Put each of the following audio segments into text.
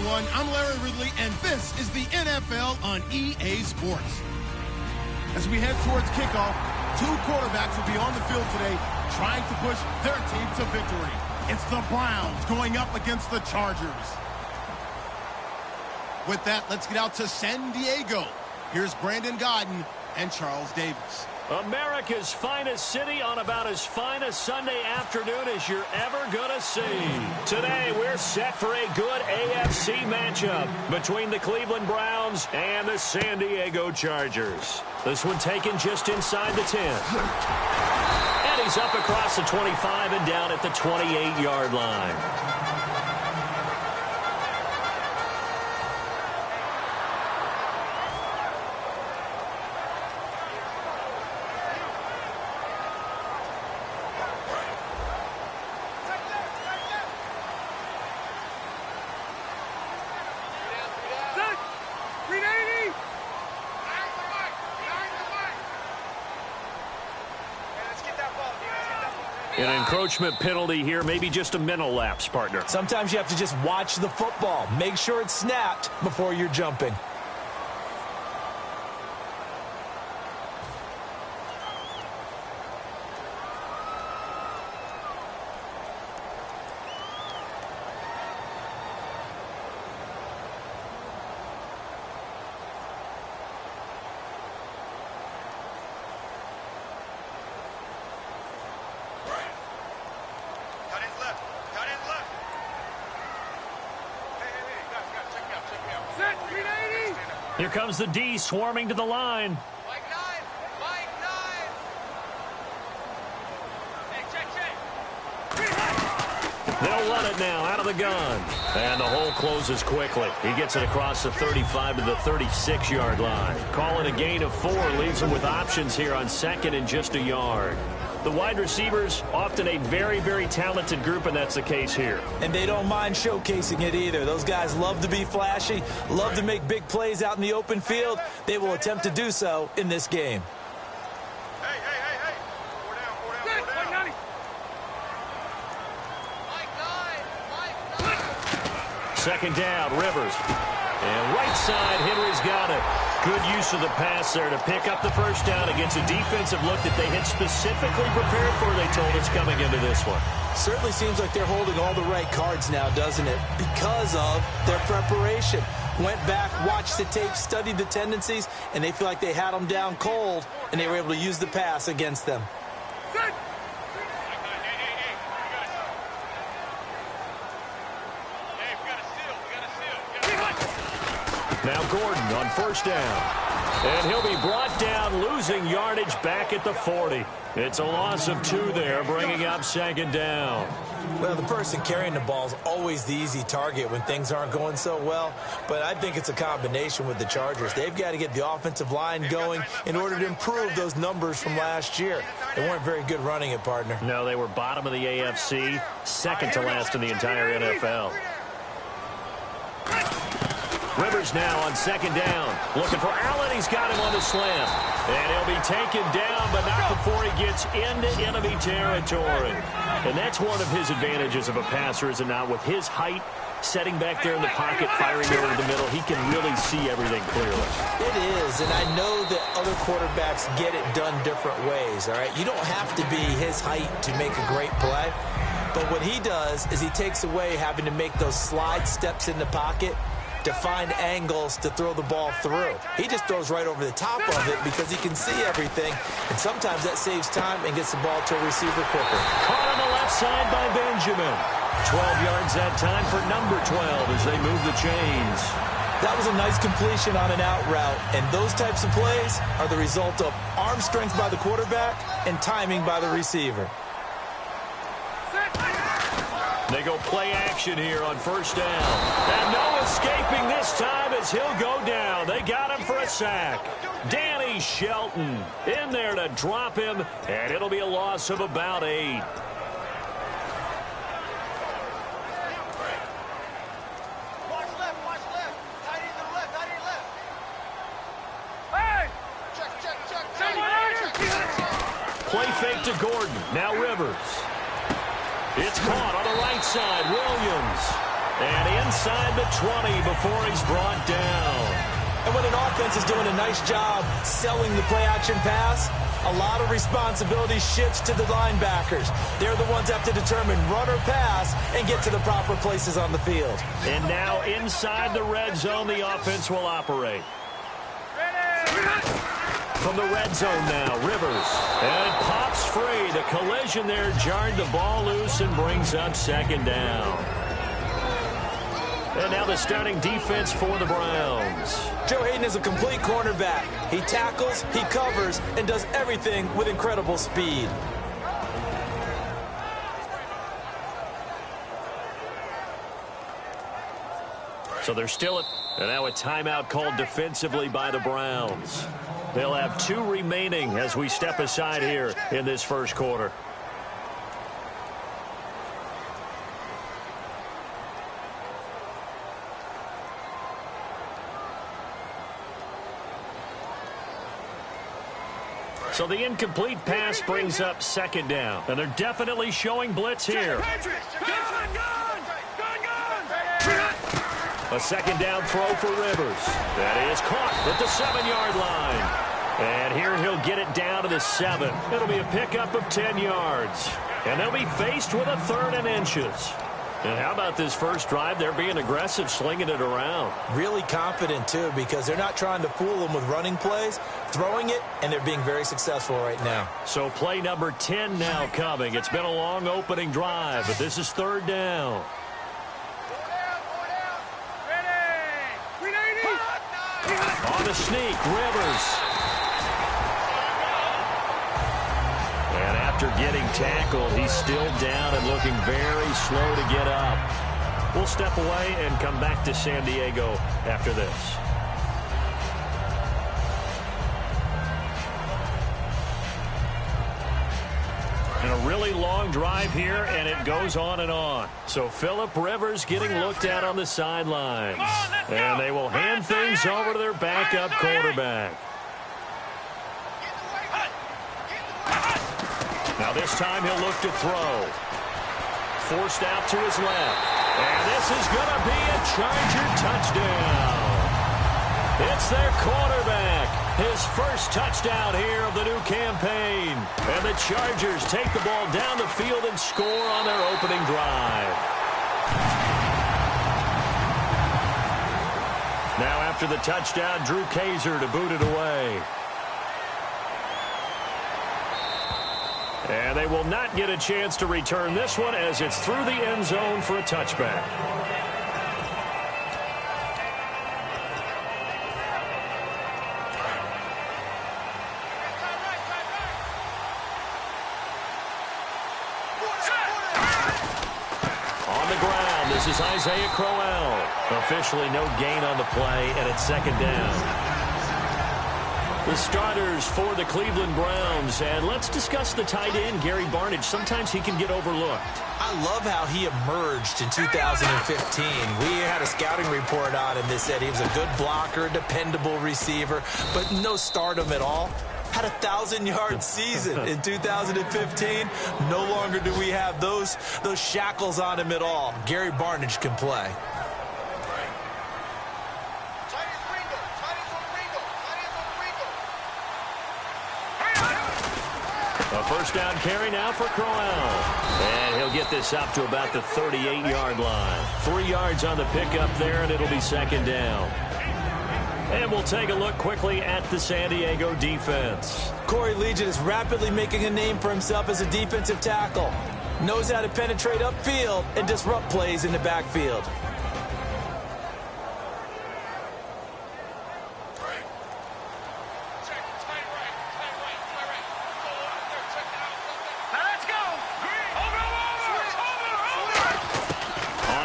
everyone. I'm Larry Ridley, and this is the NFL on EA Sports. As we head towards kickoff, two quarterbacks will be on the field today trying to push their team to victory. It's the Browns going up against the Chargers. With that, let's get out to San Diego. Here's Brandon Godden and Charles Davis. America's finest city on about as fine a Sunday afternoon as you're ever going to see. Today, we're set for a good AFC matchup between the Cleveland Browns and the San Diego Chargers. This one taken just inside the 10. And he's up across the 25 and down at the 28-yard line. An encroachment penalty here, maybe just a mental lapse, partner. Sometimes you have to just watch the football. Make sure it's snapped before you're jumping. Here comes the D swarming to the line. Mike 9. Hey, check. They'll run it now out of the gun. And the hole closes quickly. He gets it across the 35 to the 36-yard line. Call it a gain of 4. Leaves him with options here on second and just a yard. The wide receivers, often a very, very talented group, and that's the case here. And they don't mind showcasing it either. Those guys love to be flashy, love to make big plays out in the open field. They will attempt to do so in this game. Hey. Four down. Mike 9. Second down, Rivers. And right side, Henry's got it. Good use of the pass there to pick up the first down against a defensive look that they had specifically prepared for, they told us, coming into this one. Certainly seems like they're holding all the right cards now, doesn't it? Because of their preparation. Went back, watched the tape, studied the tendencies, and they feel like they had them down cold, and they were able to use the pass against them. Now Gordon on first down. And he'll be brought down, losing yardage back at the 40. It's a loss of 2 there, bringing up second down. Well, the person carrying the ball is always the easy target when things aren't going so well. But I think it's a combination with the Chargers. They've got to get the offensive line going in order to improve those numbers from last year. They weren't very good running it, partner. No, they were bottom of the AFC, second to last in the entire NFL. Rivers now on second down. Looking for Allen. He's got him on the slant. And he'll be taken down, but not before he gets into enemy territory. And that's one of his advantages of a passer, is it not? With his height, setting back there in the pocket, firing over the middle, he can really see everything clearly. It is, and I know that other quarterbacks get it done different ways, all right? You don't have to be his height to make a great play. But what he does is he takes away having to make those slide steps in the pocket to find angles to throw the ball through. He just throws right over the top of it because he can see everything, and sometimes that saves time and gets the ball to a receiver quicker. Caught on the left side by Benjamin. 12 yards that time for number 12 as they move the chains. That was a nice completion on an out route, and those types of plays are the result of arm strength by the quarterback and timing by the receiver. They go play action here on first down. And no escaping this time as he'll go down. They got him for a sack. Danny Shelton in there to drop him, and it'll be a loss of about 8. Play fake to Gordon. Now Rivers. It's caught on the right side. Williams. And inside the 20 before he's brought down. And when an offense is doing a nice job selling the play-action pass, a lot of responsibility shifts to the linebackers. They're the ones that have to determine run or pass and get to the proper places on the field. And now inside the red zone, the offense will operate. From the red zone now, Rivers. And it pops free. The collision there jarred the ball loose and brings up second down. And now the starting defense for the Browns. Joe Hayden is a complete cornerback. He tackles, he covers, and does everything with incredible speed. So they're still at, and now a timeout called defensively by the Browns. They'll have 2 remaining as we step aside here in this first quarter. So the incomplete pass brings up second down. And they're definitely showing blitz here. A second down throw for Rivers. That is caught at the 7-yard line. And here he'll get it down to the 7. It'll be a pickup of 10 yards. And they'll be faced with a 3rd and inches. And how about this first drive? They're being aggressive, slinging it around. Really confident, too, because they're not trying to fool them with running plays, throwing it, and they're being very successful right now. So play number 10 now coming. It's been a long opening drive, but this is 3rd down. On the sneak, Rivers. And after getting tackled, he's still down and looking very slow to get up. We'll step away and come back to San Diego after this. And a really long drive here, and it goes on and on. So Phillip Rivers getting looked at on the sidelines. And they will hand things over to their backup quarterback. Now this time he'll look to throw. Forced out to his left. And this is going to be a Charger touchdown. It's their quarterback. His first touchdown here of the new campaign. And the Chargers take the ball down the field and score on their opening drive. Now after the touchdown, Drew Kaiser to boot it away. And they will not get a chance to return this one as it's through the end zone for a touchback. On the ground, this is Isaiah Crowell. Officially no gain on the play, and it's second down. The starters for the Cleveland Browns, and let's discuss the tight end, Gary Barnidge. Sometimes he can get overlooked. I love how he emerged in 2015. We had a scouting report on him that said he was a good blocker, dependable receiver, but no stardom at all. Had a 1,000-yard season in 2015. No longer do we have those shackles on him at all. Gary Barnidge can play. A first down carry now for Crowell. And he'll get this up to about the 38-yard line. 3 yards on the pickup there, and it'll be second down. And we'll take a look quickly at the San Diego defense. Corey Legion is rapidly making a name for himself as a defensive tackle. Knows how to penetrate upfield and disrupt plays in the backfield.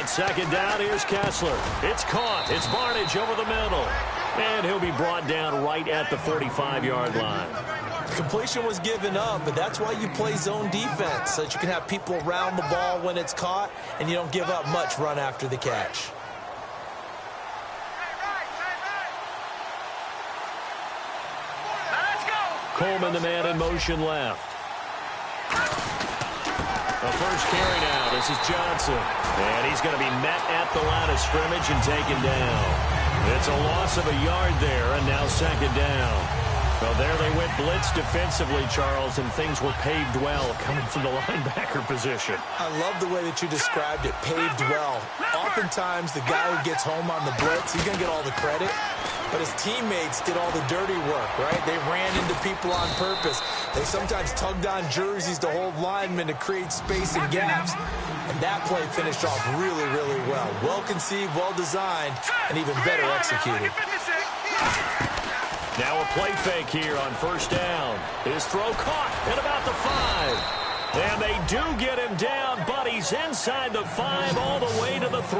Second down, here's Kessler. It's caught. It's Barnidge over the middle. And he'll be brought down right at the 45-yard line. Completion was given up, but that's why you play zone defense, so that you can have people around the ball when it's caught, and you don't give up much run after the catch. Coleman, the man in motion left. A first carry now. This is Johnson. And he's going to be met at the line of scrimmage and taken down. It's a loss of a yard there, and now second down. Well, there they went blitz defensively, Charles, and things were paved well coming from the linebacker position. I love the way that you described it, paved well. Oftentimes, the guy who gets home on the blitz, he's going to get all the credit, but his teammates did all the dirty work, right? They ran into people on purpose. They sometimes tugged on jerseys to hold linemen to create space and gaps, and that play finished off really, really well. Well-conceived, well-designed, and even better executed. Now a play fake here on first down. His throw caught at about the 5. And they do get him down, but he's inside the 5 all the way to the 3.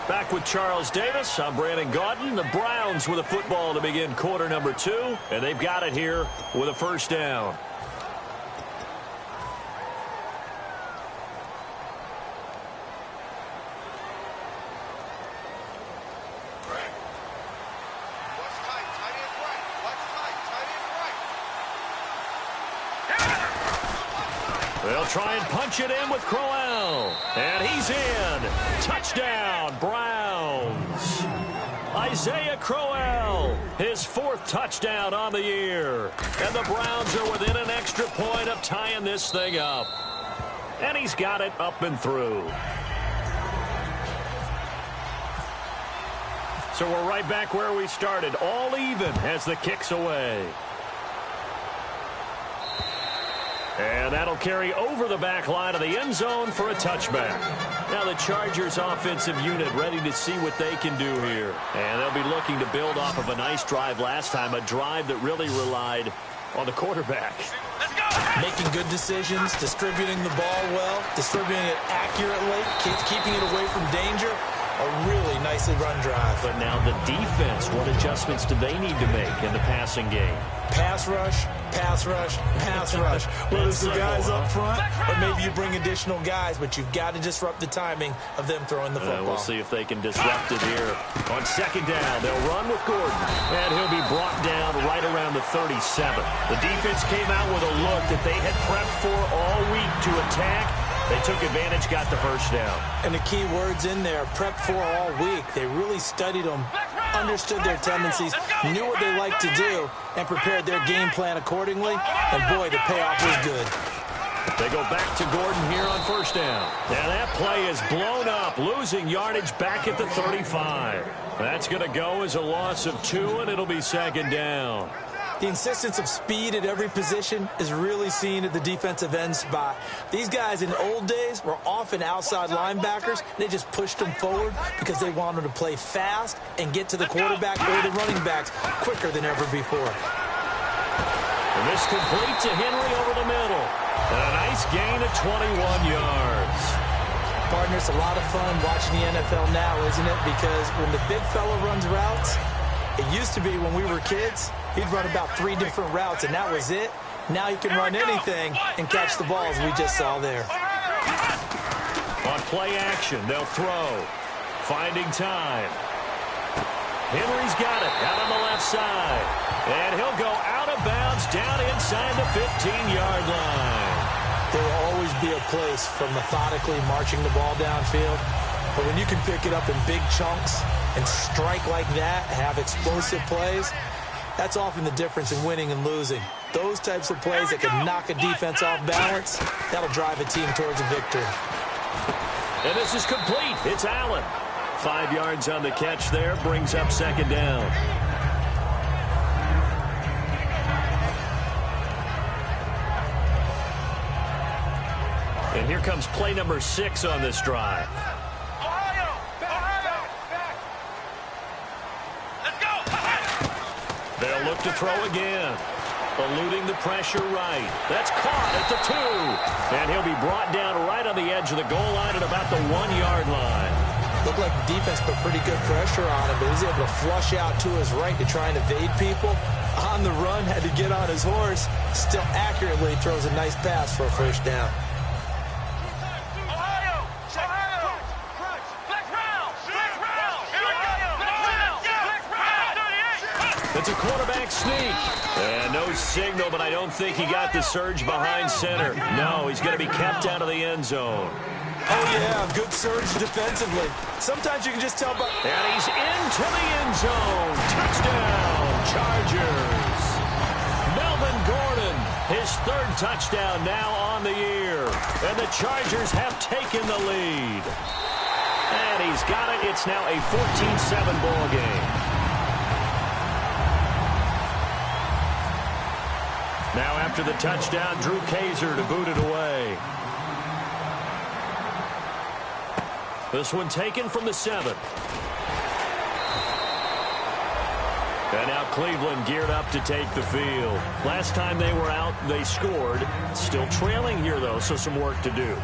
Back with Charles Davis. I'm Brandon Gaudin. The Browns with the football to begin quarter number 2. And they've got it here with a first down. They'll try and punch it in with Crowell. And he's in. Touchdown, Browns. Isaiah Crowell, his 4th touchdown on the year. And the Browns are within an extra point of tying this thing up. And he's got it up and through. So we're right back where we started. All even as the kick's away. And that'll carry over the back line of the end zone for a touchback. Now the Chargers offensive unit ready to see what they can do here. And they'll be looking to build off of a nice drive last time, a drive that really relied on the quarterback. Making good decisions, distributing the ball well, distributing it accurately, keeping it away from danger. A really nicely run drive. But now the defense, what adjustments do they need to make in the passing game? Pass rush, pass rush, pass rush. Whether it's the guys up front or maybe you bring additional guys, but you've got to disrupt the timing of them throwing the football. We'll see if they can disrupt it here. On second down, they'll run with Gordon, and he'll be brought down right around the 37. The defense came out with a look that they had prepped for all week to attack. They took advantage, got the first down. And the key words in there, prep for all week. They really studied them, understood their tendencies, knew what they liked to do, and prepared their game plan accordingly. And, boy, the payoff was good. They go back to Gordon here on first down. And that play is blown up, losing yardage back at the 35. That's going to go as a loss of 2, and it'll be second down. The insistence of speed at every position is really seen at the defensive end spot. These guys in the old days were often outside linebackers. They just pushed them forward because they wanted to play fast and get to the quarterback or the running backs quicker than ever before. And this complete to Henry over the middle. And a nice gain of 21 yards. Partner, it's a lot of fun watching the NFL now, isn't it? Because when the big fella runs routes, it used to be when we were kids, he'd run about 3 different routes, and that was it. Now he can run anything and catch the balls we just saw there. On play action, they'll throw. Finding time. Henry's got it out on the left side. And he'll go out of bounds down inside the 15-yard line. There will always be a place for methodically marching the ball downfield. But when you can pick it up in big chunks and strike like that, have explosive plays, that's often the difference in winning and losing. Those types of plays that can knock a defense off balance, that'll drive a team towards a victory. And this is complete. It's Allen. 5 yards on the catch there, brings up second down. And here comes play number 6 on this drive. They'll look to throw again. Eluding the pressure right. That's caught at the 2. And he'll be brought down right on the edge of the goal line at about the 1-yard line. Looked like the defense put pretty good pressure on him, but he's able to flush out to his right to try and evade people. On the run, had to get on his horse. Still accurately throws a nice pass for a first down. It's a quarterback sneak. And no signal, but I don't think he got the surge behind center. No, he's going to be kept out of the end zone. Oh, yeah, good surge defensively. Sometimes you can just tell by... And he's into the end zone. Touchdown, Chargers. Melvin Gordon, his third touchdown now on the year. And the Chargers have taken the lead. And he's got it. It's now a 14-7 ball game. Now after the touchdown, Drew Kaiser to boot it away. This one taken from the 7. And now Cleveland geared up to take the field. Last time they were out, they scored. Still trailing here, though, so some work to do.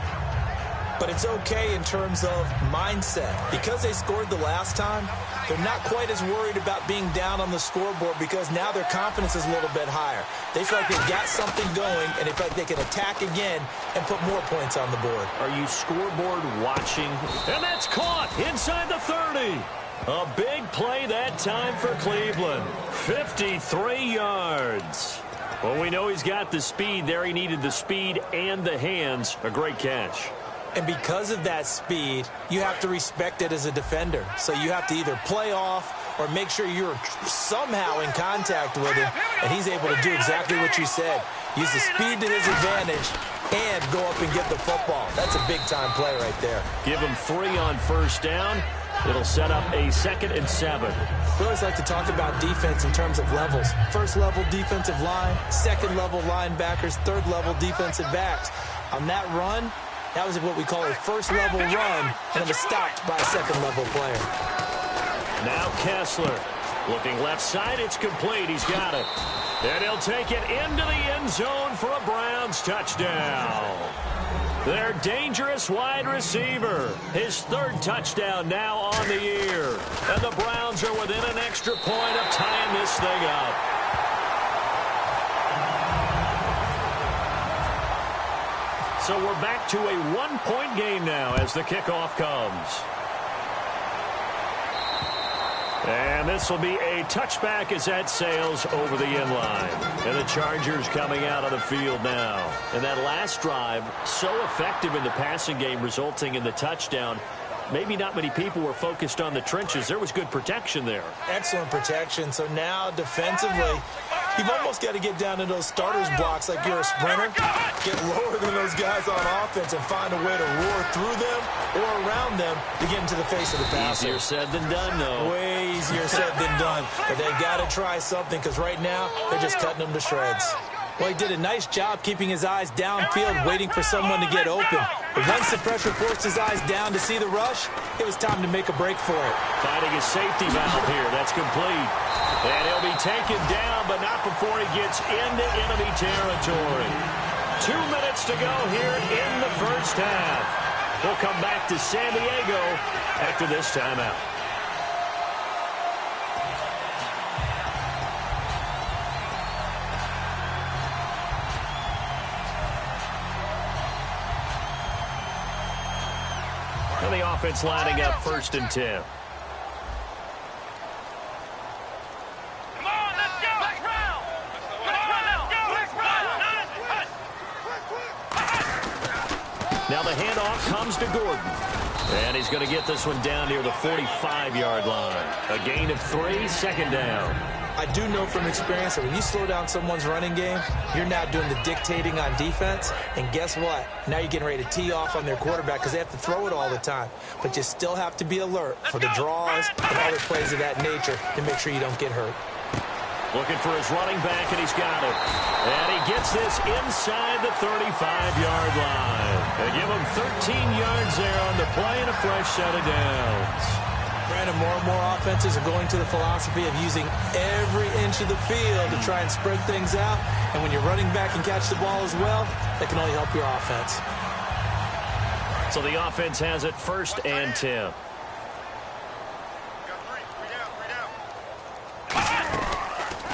But it's okay in terms of mindset. Because they scored the last time, they're not quite as worried about being down on the scoreboard because now their confidence is a little bit higher. They feel like they've got something going, and they feel like they can attack again and put more points on the board. Are you scoreboard watching? And that's caught inside the 30. A big play that time for Cleveland. 53 yards. Well, we know he's got the speed there. He needed the speed and the hands. A great catch. And because of that speed, you have to respect it as a defender. So you have to either play off or make sure you're somehow in contact with him, and he's able to do exactly what you said. Use the speed to his advantage and go up and get the football. That's a big-time play right there. Give him 3 on first down. It'll set up a 2nd and 7. We always like to talk about defense in terms of levels. First-level defensive line, second-level linebackers, third-level defensive backs. On that run, that was what we call a first-level run, and it was stopped by a second-level player. Now Kessler. Looking left side, it's complete. He's got it. And he'll take it into the end zone for a Browns touchdown. Their dangerous wide receiver. His 3rd touchdown now on the year. And the Browns are within an extra point of tying this thing up. So we're back to a 1-point game now as the kickoff comes. And this will be a touchback as that sails over the end line. And the Chargers coming out of the field now. And that last drive, so effective in the passing game, resulting in the touchdown. Maybe not many people were focused on the trenches. There was good protection there. Excellent protection. So now defensively, you've almost got to get down to those starters blocks like you're a sprinter. Get lower than those guys on offense and find a way to roar through them or around them to get into the face of the passer. Easier said than done, though. Way easier said than done. But they've got to try something because right now they're just cutting them to shreds. Well, he did a nice job keeping his eyes downfield, waiting for someone to get open. But once the pressure forced his eyes down to see the rush, it was time to make a break for it. Finding a safety valve here. That's complete. And he'll be taken down, but not before he gets into enemy territory. 2 minutes to go here in the first half. We'll come back to San Diego after this timeout. And the offense lining up 1st and 10. Come on, let's go. Let's run. Now the handoff comes to Gordon. And he's going to get this one down near the 45-yard line. A gain of 3, 2nd down. I do know from experience that when you slow down someone's running game, you're now doing the dictating on defense. And guess what? Now you're getting ready to tee off on their quarterback because they have to throw it all the time. But you still have to be alert for the draws and other plays of that nature to make sure you don't get hurt. Looking for his running back, and he's got it. And he gets this inside the 35-yard line. They give him 13 yards there on the play and a fresh set of downs. Brandon, more and more offenses are going to the philosophy of using every inch of the field to try and spread things out. And when you're running back and catch the ball as well, that can only help your offense. So the offense has it 1st and 10.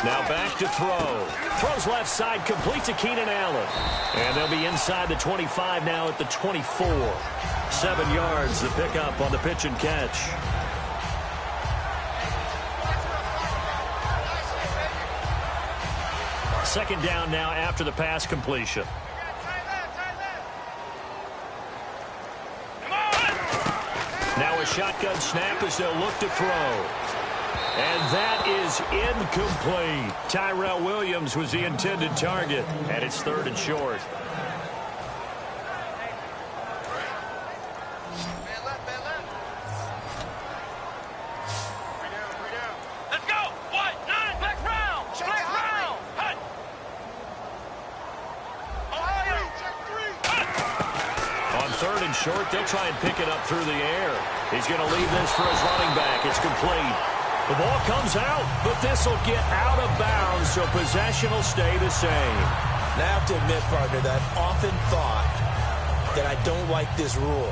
Now back to throw. Throws left side, complete to Keenan Allen. And they'll be inside the 25 now at the 24. 7 yards, the pickup on the pitch and catch. Second down now after the pass completion. Now a shotgun snap as they'll look to throw. And that is incomplete. Tyrell Williams was the intended target, and it's 3rd and short. Let's go. What? 9. Black round. Black round. Hut. Ohio. On 3rd and short, they'll try and pick it up through the air. He's going to leave this for his running back. It's complete. The ball comes out, but this will get out of bounds, so possession will stay the same. Now, I have to admit, partner, that I've often thought that I don't like this rule,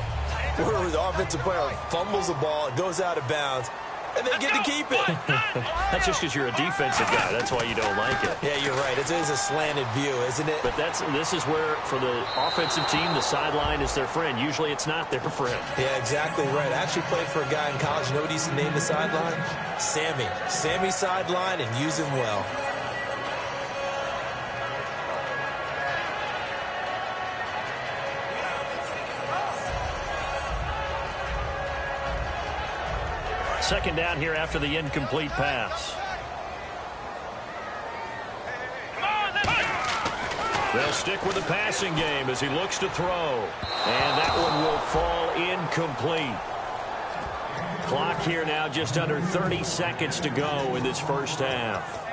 where the offensive player fumbles the ball, it goes out of bounds, and they get to keep it. That's just because you're a defensive guy. That's why you don't like it. Yeah, you're right. It is a slanted view, isn't it? But this is where, for the offensive team, the sideline is their friend. Usually it's not their friend. Yeah, exactly right. I actually played for a guy in college. You know what he used to name the sideline? Sammy. Sammy sideline, and use him well. Second down here after the incomplete pass. They'll stick with the passing game as he looks to throw. And that one will fall incomplete. Clock here now just under 30 seconds to go in this first half.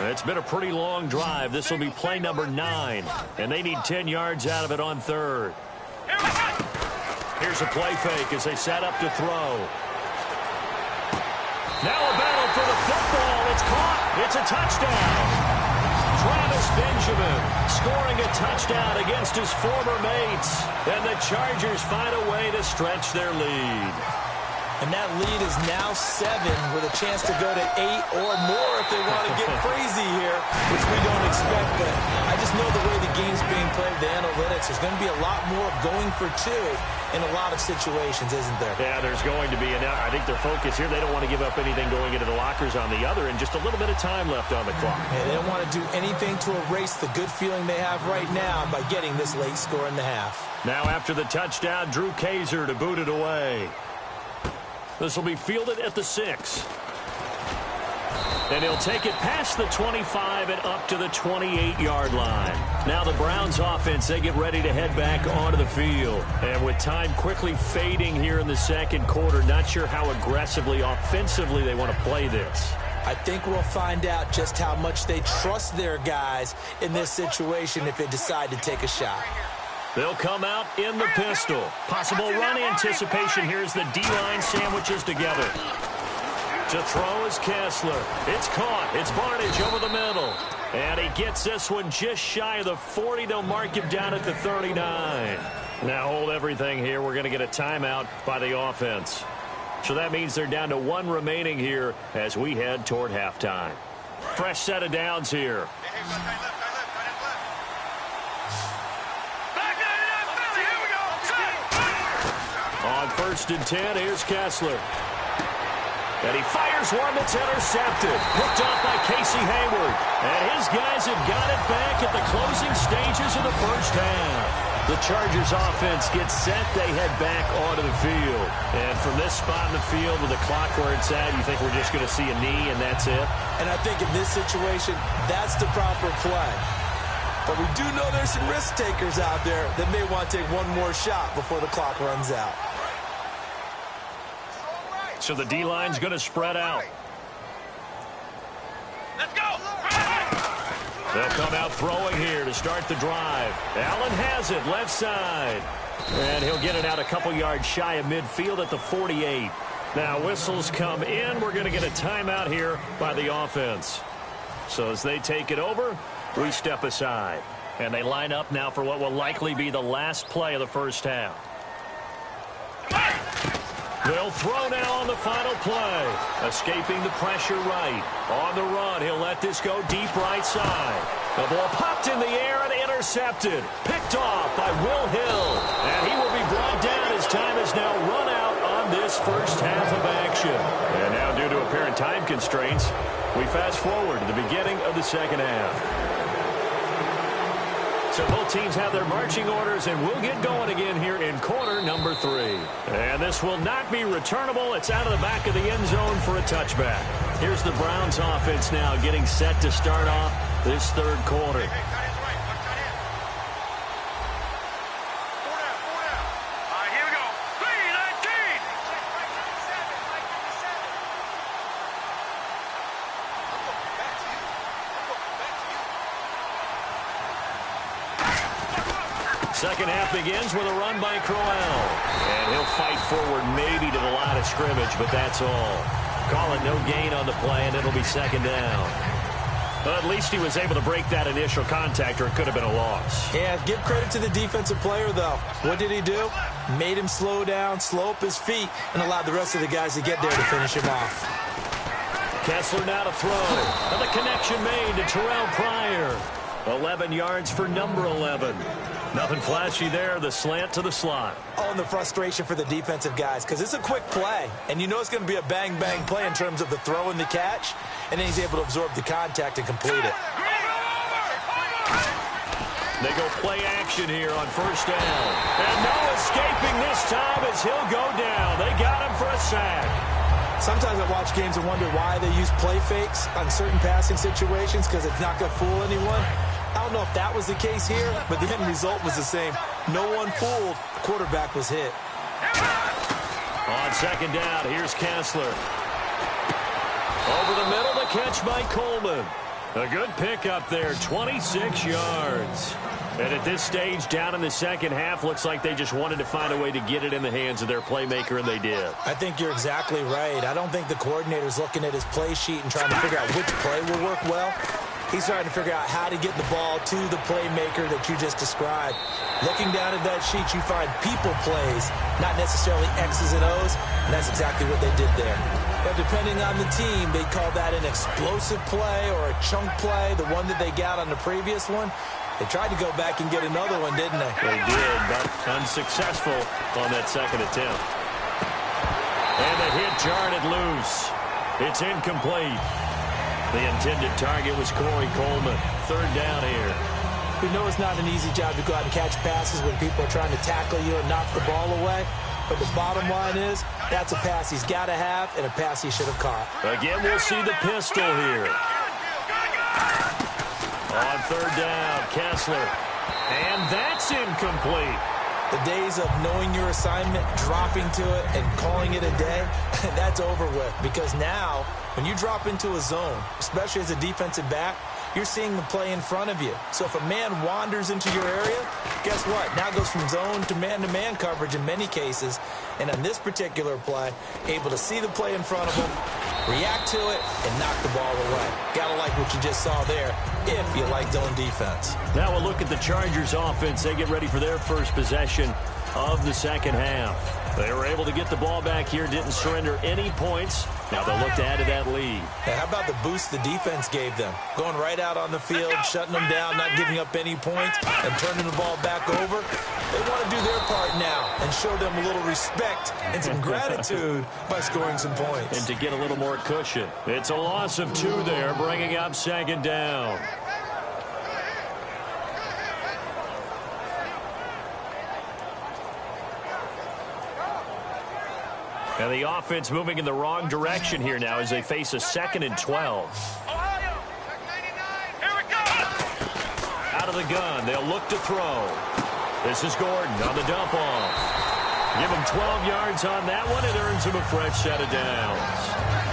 It's been a pretty long drive. This will be play number 9. And they need 10 yards out of it on 3rd. Here's a play fake as they set up to throw. Now a battle for the football. It's caught. It's a touchdown. Travis Benjamin scoring a touchdown against his former mates. And the Chargers find a way to stretch their lead. And that lead is now 7 with a chance to go to 8 or more if they want to get crazy here, which we don't expect. But I just know the way the game's being played, the analytics, there's going to be a lot more of going for 2 in a lot of situations, isn't there? Yeah, there's going to be. And I think their focus here, they don't want to give up anything going into the lockers on the other, and just a little bit of time left on the clock. Yeah, they don't want to do anything to erase the good feeling they have right now by getting this late score in the half. Now after the touchdown, Drew Kaiser to boot it away. This will be fielded at the 6. And he'll take it past the 25 and up to the 28-yard line. Now the Browns offense, they get ready to head back onto the field. And with time quickly fading here in the second quarter, not sure how aggressively, offensively they want to play this. I think we'll find out just how much they trust their guys in this situation if they decide to take a shot. They'll come out in the pistol. Possible run anticipation here as the D-line sandwiches together. To throw is Kessler. It's caught. It's Barnage over the middle. And he gets this one just shy of the 40. They'll mark him down at the 39. Now hold everything here. We're going to get a timeout by the offense. So that means they're down to 1 remaining here as we head toward halftime. Fresh set of downs here. On 1st and 10, here's Kessler. And he fires one that's intercepted. Picked off by Casey Hayward. And his guys have got it back at the closing stages of the first half. The Chargers offense gets set. They head back onto the field. And from this spot in the field with the clock where it's at, you think we're just going to see a knee and that's it? And I think in this situation, that's the proper play. But we do know there's some risk takers out there that may want to take one more shot before the clock runs out. So the D-line's going to spread out. Let's go. They'll come out throwing here to start the drive. Allen has it, left side. And he'll get it out a couple yards shy of midfield at the 48. Now whistles come in. We're going to get a timeout here by the offense. So as they take it over, we step aside. And they line up now for what will likely be the last play of the first half. They'll throw now on the final play. Escaping the pressure right. On the run, he'll let this go deep right side. The ball popped in the air and intercepted. Picked off by Will Hill. And he will be brought down as time is now run out on this first half of action. And now, due to apparent time constraints, we fast forward to the beginning of the second half. So both teams have their marching orders, and we'll get going again here in quarter number 3. And this will not be returnable. It's out of the back of the end zone for a touchback. Here's the Browns offense now getting set to start off this third quarter. Second half begins with a run by Crowell. And he'll fight forward maybe to the line of scrimmage, but that's all. Call it no gain on the play, and it'll be second down. But at least he was able to break that initial contact, or it could have been a loss. Yeah, give credit to the defensive player, though. What did he do? Made him slow down, slow up his feet, and allowed the rest of the guys to get there to finish him off. Kessler now to throw. And the connection made to Terrell Pryor. 11 yards for number 11. Nothing flashy there, the slant to the slot. Oh, and the frustration for the defensive guys, because it's a quick play, and you know it's going to be a bang-bang play in terms of the throw and the catch, and then he's able to absorb the contact and complete it. They go play action here on first down. And no escaping this time as he'll go down. They got him for a sack. Sometimes I watch games and wonder why they use play fakes on certain passing situations, because it's not going to fool anyone. I don't know if that was the case here, but the end result was the same. No one fooled. The quarterback was hit. On second down, here's Kessler. Over the middle, the catch by Coleman. A good pickup there, 26 yards. And at this stage, down in the second half, looks like they just wanted to find a way to get it in the hands of their playmaker, and they did. I think you're exactly right. I don't think the coordinator's looking at his play sheet and trying to figure out which play will work well. He's trying to figure out how to get the ball to the playmaker that you just described. Looking down at that sheet, you find people plays, not necessarily X's and O's, and that's exactly what they did there. Now, depending on the team, they call that an explosive play or a chunk play, the one that they got on the previous one. They tried to go back and get another one, didn't they? They did, but unsuccessful on that second attempt. And the hit jarred it loose. It's incomplete. The intended target was Corey Coleman. Third down here. We know it's not an easy job to go out and catch passes when people are trying to tackle you and knock the ball away. But the bottom line is, that's a pass he's got to have and a pass he should have caught. Again, we'll see the pistol here. On third down, Kessler. And that's incomplete. The days of knowing your assignment, dropping to it, and calling it a day, that's over with. Because now, when you drop into a zone, especially as a defensive back, you're seeing the play in front of you. So if a man wanders into your area, guess what? Now it goes from zone to man coverage in many cases. And on this particular play, able to see the play in front of him, react to it, and knock the ball away. Gotta like what you just saw there, if you like zone defense. Now we'll look at the Chargers offense. They get ready for their first possession of the second half. They were able to get the ball back here, didn't surrender any points. Now they'll look to add to that lead. Hey, how about the boost the defense gave them? Going right out on the field, shutting them down, not giving up any points, and turning the ball back over. They want to do their part now and show them a little respect and some gratitude by scoring some points. And to get a little more cushion. It's a loss of 2 there, bringing up second down. And the offense moving in the wrong direction here now as they face a 2nd and 12. Ohio, check 99. Here we go. Out of the gun, they'll look to throw. This is Gordon on the dump off. Give him 12 yards on that one. It earns him a fresh set of downs.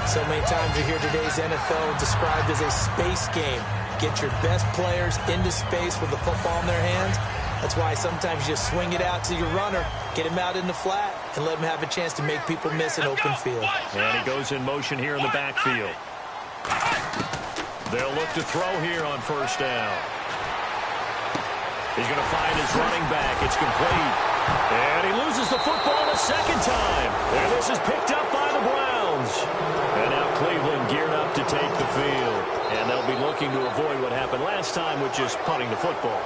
So many times you hear today's NFL described as a space game. Get your best players into space with the football in their hands. That's why sometimes you swing it out to your runner, get him out in the flat, and let him have a chance to make people miss an open field. And he goes in motion here in the backfield. They'll look to throw here on first down. He's going to find his running back. It's complete. And he loses the football a second time. And this is picked up by the Browns. And now Cleveland geared up to take the field. And they'll be looking to avoid what happened last time, which is punting the football.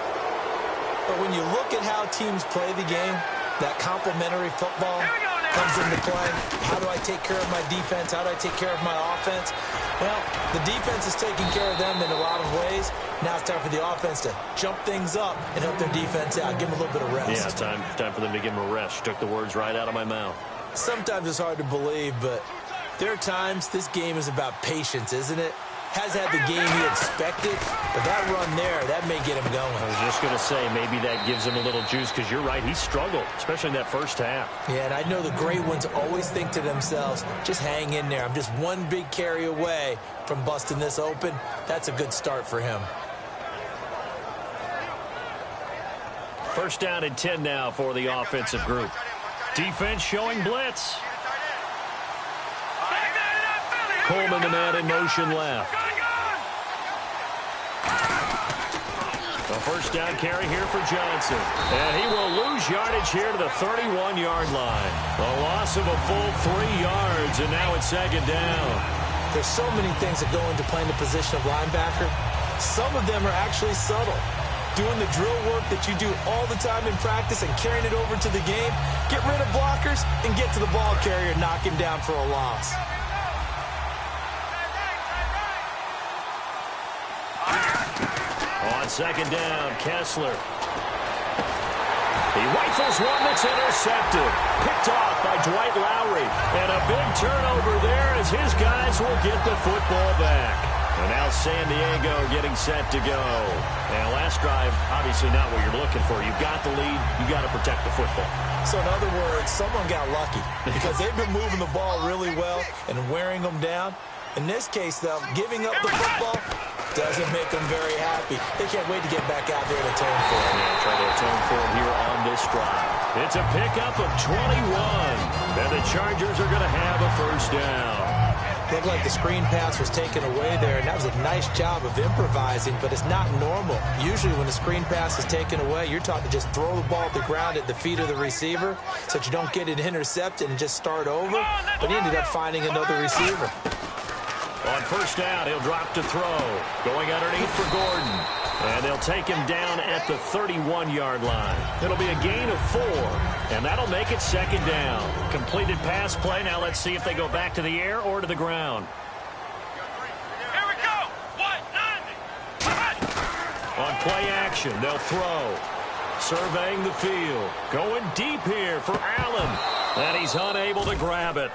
But when you look at how teams play the game, that complementary football, comes into play. How do I take care of my defense? How do I take care of my offense? Well, the defense is taking care of them in a lot of ways. Now it's time for the offense to jump things up and help their defense out. Give them a little bit of rest. Yeah, time for them to give them a rest. You took the words right out of my mouth. Sometimes it's hard to believe, but there are times this game is about patience, isn't it? Has had the game he expected, but that run there, that may get him going. I was just going to say, maybe that gives him a little juice, because you're right, he struggled, especially in that first half. Yeah, and I know the great ones always think to themselves, just hang in there. I'm just one big carry away from busting this open. That's a good start for him. First down and 10 now for the offensive group. Defense showing blitz. Coleman, the man in motion left. A first down carry here for Johnson. And he will lose yardage here to the 31-yard line. A loss of a full 3 yards, and now it's second down. There's so many things that go into playing the position of linebacker. Some of them are actually subtle. Doing the drill work that you do all the time in practice and carrying it over to the game. Get rid of blockers and get to the ball carrier and knock him down for a loss. On second down, Kessler. He rifles one that's intercepted. Picked off by Dwight Lowry. And a big turnover there as his guys will get the football back. And now San Diego getting set to go. And last drive, obviously not what you're looking for. You've got the lead. You've got to protect the football. So in other words, someone got lucky because they've been moving the ball really well and wearing them down. In this case, though, giving up the football doesn't make them very happy. They can't wait to get back out there and atone for it. Yeah, try to atone for it here on this drive. It's a pickup of 21. And the Chargers are going to have a first down. Looked like the screen pass was taken away there, and that was a nice job of improvising, but it's not normal. Usually when the screen pass is taken away, you're taught to just throw the ball at the ground at the feet of the receiver so that you don't get it intercepted and just start over. But he ended up finding another receiver. On first down, he'll drop to throw. Going underneath for Gordon. And they'll take him down at the 31-yard line. It'll be a gain of 4, and that'll make it second down. Completed pass play. Now let's see if they go back to the air or to the ground. Here we go. 190. On play action, they'll throw. Surveying the field. Going deep here for Allen. And he's unable to grab it.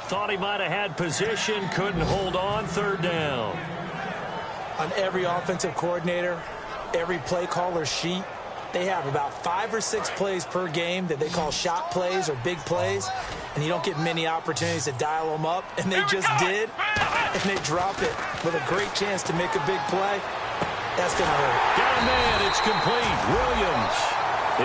Thought he might have had position, couldn't hold on, third down. On every offensive coordinator, every play caller sheet, they have about 5 or 6 plays per game that they call shot plays or big plays, and you don't get many opportunities to dial them up, and they just did, and they drop it with a great chance to make a big play. That's going to hurt. Got a man, it's complete. Williams.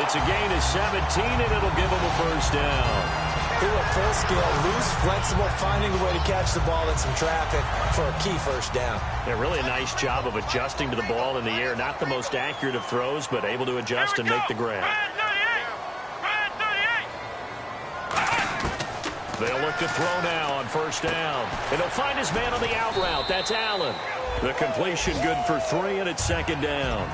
It's a gain of 17, and it'll give him a first down. They were full scale, loose, flexible, finding a way to catch the ball in some traffic for a key first down. Yeah, really a nice job of adjusting to the ball in the air. Not the most accurate of throws, but able to adjust and make the grab. They'll look to throw now on first down. And he'll find his man on the out route. That's Allen. The completion good for 3, and it's second down.